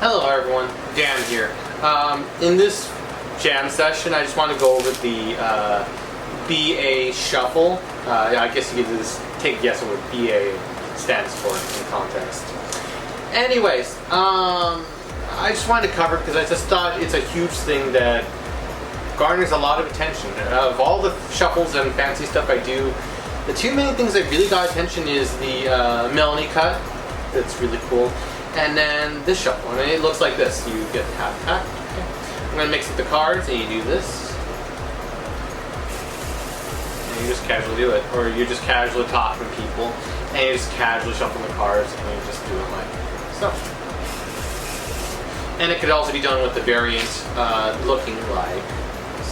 Hello everyone, Dan here. In this jam session, I just want to go over the BA shuffle. I guess you could just take a guess at what BA stands for in context. Anyways, I just wanted to cover because I just thought it's a huge thing that garners a lot of attention. Of all the shuffles and fancy stuff I do, the two main things that really got attention is the Melanie cut. That's really cool. And then this shuffle. I mean, it looks like this. You get half pack. Okay. I'm going to mix up the cards and you do this. And you just casually do it. Or you're just casually talking to people and you just casually shuffle the cards and you just do it like so. And it could also be done with the variant looking like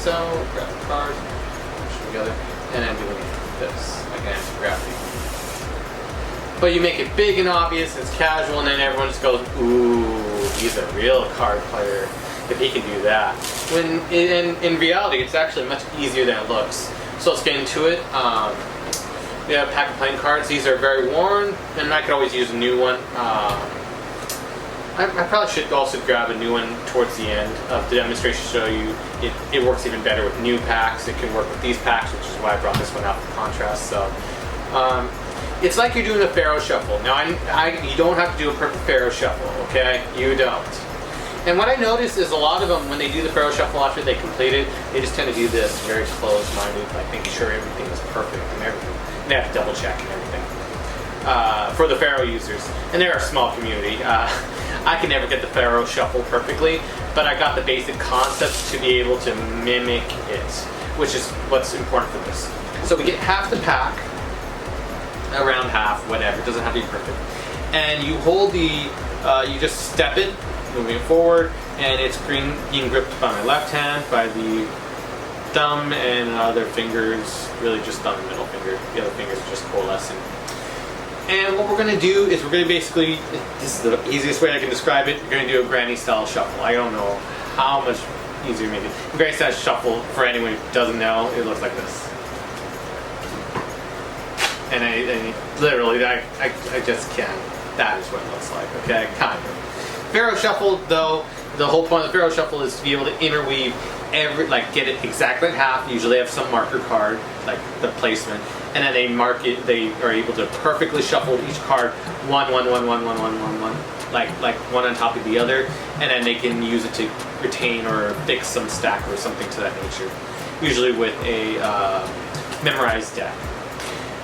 so. Grab the cards, push them together, and then doing this like anti-gravity. But you make it big and obvious, it's casual, and then everyone just goes, ooh, he's a real card player if he can do that. When in reality, it's actually much easier than it looks. So let's get into it. We have a pack of playing cards. These are very worn, and I could always use a new one. I probably should also grab a new one towards the end of the demonstration to show you it works even better with new packs. It can work with these packs, which is why I brought this one out for contrast. So. It's like you're doing a Pharaoh shuffle. Now, you don't have to do a perfect Pharaoh shuffle, okay? You don't. And what I noticed is a lot of them, when they do the Pharaoh shuffle after they complete it, they just tend to do this very close-minded, like making sure everything is perfect and everything. And they have to double-check and everything. For the Pharaoh users. And they're a small community. I can never get the Pharaoh shuffle perfectly, but I got the basic concepts to be able to mimic it, which is what's important for this. So we get half the pack. Around half, whatever, it doesn't have to be perfect. And you hold the, you just step it, moving it forward, and it's being gripped by my left hand, by the thumb and other fingers, really just thumb and middle finger. The other fingers are just coalescing. And what we're going to do is we're going to basically, this is the easiest way I can describe it, we're going to do a granny style shuffle. I don't know how much easier maybe. A granny style shuffle, for anyone who doesn't know, it looks like this. And I literally, I just can't. That is what it looks like, okay? Kind of. Pharaoh shuffle, though, the whole point of the Pharaoh shuffle is to be able to interweave get it exactly at half. Usually have some marker card, like the placement, and then they mark it, they are able to perfectly shuffle each card one, like one on top of the other, and then they can use it to retain or fix some stack or something to that nature. Usually with a memorized deck.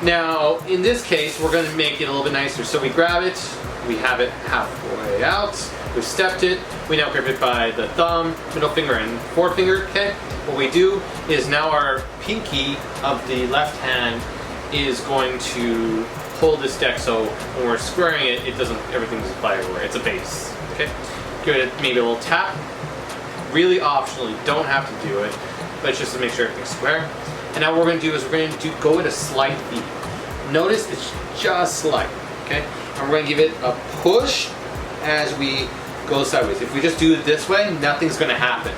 Now, in this case, we're going to make it a little bit nicer. So we grab it, we have it halfway out, we've stepped it, we now grip it by the thumb, middle finger, and forefinger, okay? What we do is now our pinky of the left hand is going to hold this deck so when we're squaring it, everything doesn't fly everywhere. It's a base, okay? Give it maybe a little tap. Really optional, you don't have to do it, but it's just to make sure everything's square. And now what we're going to do is we're going to go at a slight beat. Notice it's just slight, okay? And we're going to give it a push as we go sideways. If we just do it this way, nothing's going to happen.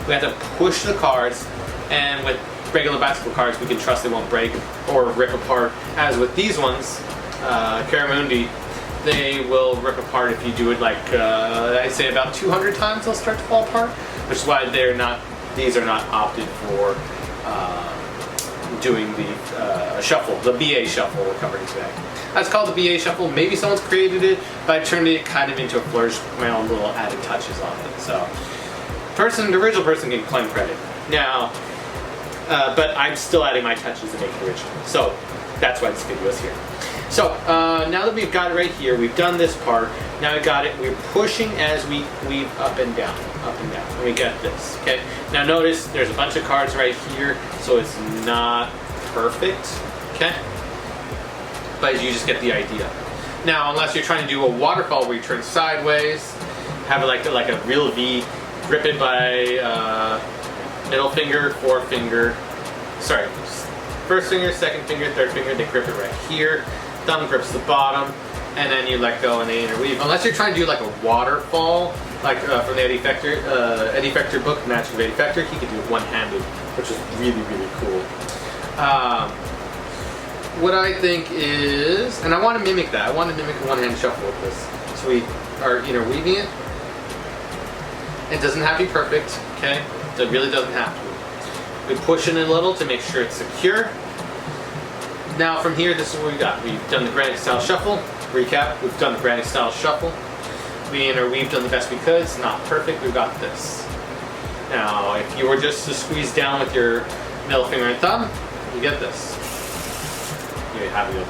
We have to push the cards, and with regular basketball cards, we can trust they won't break or rip apart. As with these ones, Caramundi, they will rip apart if you do it like, I'd say about 200 times they'll start to fall apart, which is why these are not opted for doing the shuffle, the BA shuffle we're covering today. That's called the BA shuffle. Maybe someone's created it, but I turned it kind of into a flourish with my own little added touches on it. So, the original person can claim credit. Now, but I'm still adding my touches to make it original. So, that's why this video is here. So, now that we've got it right here, we've done this part, now we got it, we're pushing as we weave up and down, and we get this, okay? Now notice, there's a bunch of cards right here, so it's not perfect, okay? But you just get the idea. Now, unless you're trying to do a waterfall where you turn sideways, have it like a real V, grip it by middle finger, forefinger, sorry, first finger, second finger, third finger, they grip it right here. Thumb grips the bottom, and then you let go and they interweave. Unless you're trying to do like a waterfall, like from the Eddie Fector book, Magic of Eddie Fector, he could do it one-handed, which is really, really cool. What I think is, and I want to mimic that. I want to mimic a one-hand shuffle with this. So we are interweaving it, It doesn't have to be perfect, okay? It really doesn't have to. We push in a little to make sure it's secure. Now from here, this is what we got. We've done the granny style shuffle. Recap, we've done the granny style shuffle. We interweaved done the best we could. It's not perfect, we've got this. Now, if you were just to squeeze down with your middle finger and thumb, you get this. You have you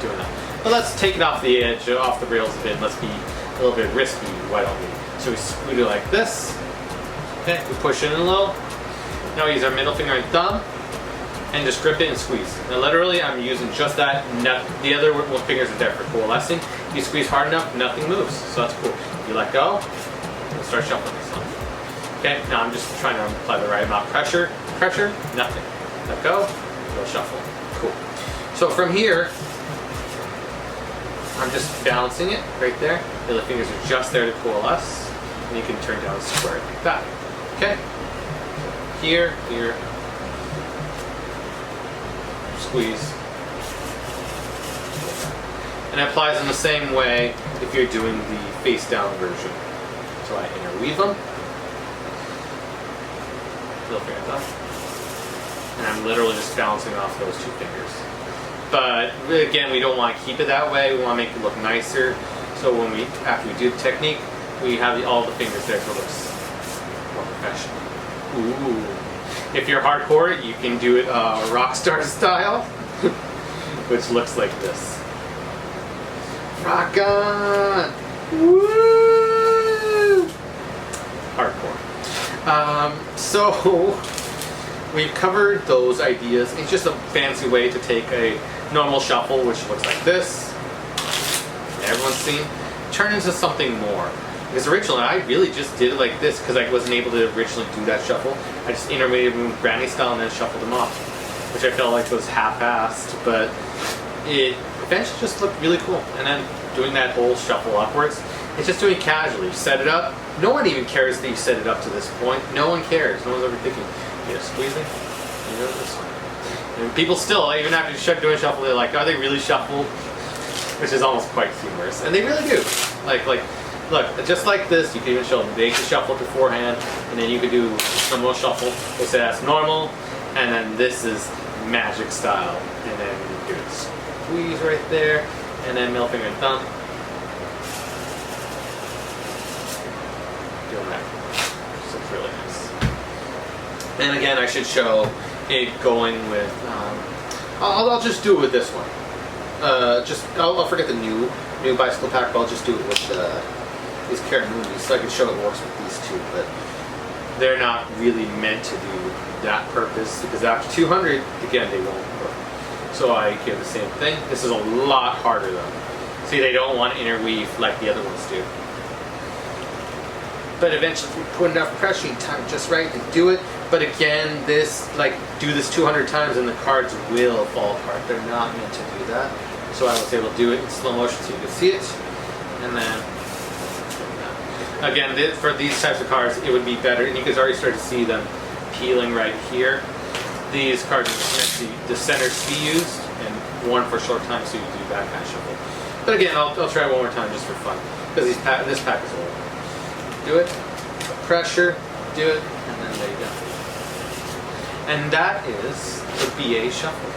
doing that. But let's take it off the edge, off the rails a bit. Let's be a little bit risky, why don't we? So we scoot it like this. Okay, we push it in a little. Now we use our middle finger and thumb and just grip it and squeeze. Now literally I'm using just that. The other fingers are there for coalescing. You squeeze hard enough, nothing moves. So that's cool. You let go, and start shuffling this one. Okay, now I'm just trying to apply the right amount of pressure. Pressure, nothing. Let go, go shuffle. Cool. So from here, I'm just balancing it right there. The other fingers are just there to coalesce. And you can turn down square like that. Okay? Here, here. Squeeze. And it applies in the same way if you're doing the face down version. So I interweave them. Middle finger up. And I'm literally just bouncing off those two fingers. But again, we don't want to keep it that way. We want to make it look nicer. So when after we do the technique, we have all the fingers there so it looks more professional. Ooh. If you're hardcore, you can do it rock star style, which looks like this. Rock on! Woo! Hardcore. So we've covered those ideas. It's just a fancy way to take a normal shuffle, which looks like this. Everyone's seen. Turn into something more. Because originally I really just did it like this because I wasn't able to originally do that shuffle. I just intermediate them with granny style and then shuffled them off, which I felt like was half-assed, but it eventually just looked really cool. And then doing that whole shuffle upwards, it's just doing it casually. You set it up. No one even cares that you set it up to this point. No one cares. No one's ever thinking, you're squeezing, you know this one. And people still, even after you start doing shuffle, they're like, are they really shuffled? Which is almost quite humorous. And they really do. Like, look, just like this, you can even show them. They can shuffle beforehand, and then you could do normal shuffle. They say that's normal, and then this is magic style. And then you do a squeeze right there, and then middle finger and thumb. Doing that. So it's really nice. And again, I should show it going with, I'll just do it with this one. I'll forget the new bicycle pack, but I'll just do it with these Karamoonies, so I can show it works with these two, but they're not really meant to do that purpose, because after 200, again, they won't work. So I give the same thing. This is a lot harder though. See, they don't want to interweave like the other ones do. But eventually, if you put enough pressure, you time it just right to do it. But again, do this 200 times and the cards will fall apart. They're not meant to do that. So I was able to do it in slow motion so you can see it. And then, again, for these types of cards, it would be better. And you can already start to see them peeling right here. These cards are meant to the center to be used and worn for a short time, so you do that kind of shuffle. But again, I'll try one more time just for fun, because this pack is old. Do it, pressure, do it, and then there you go. And that is the BA shuffle.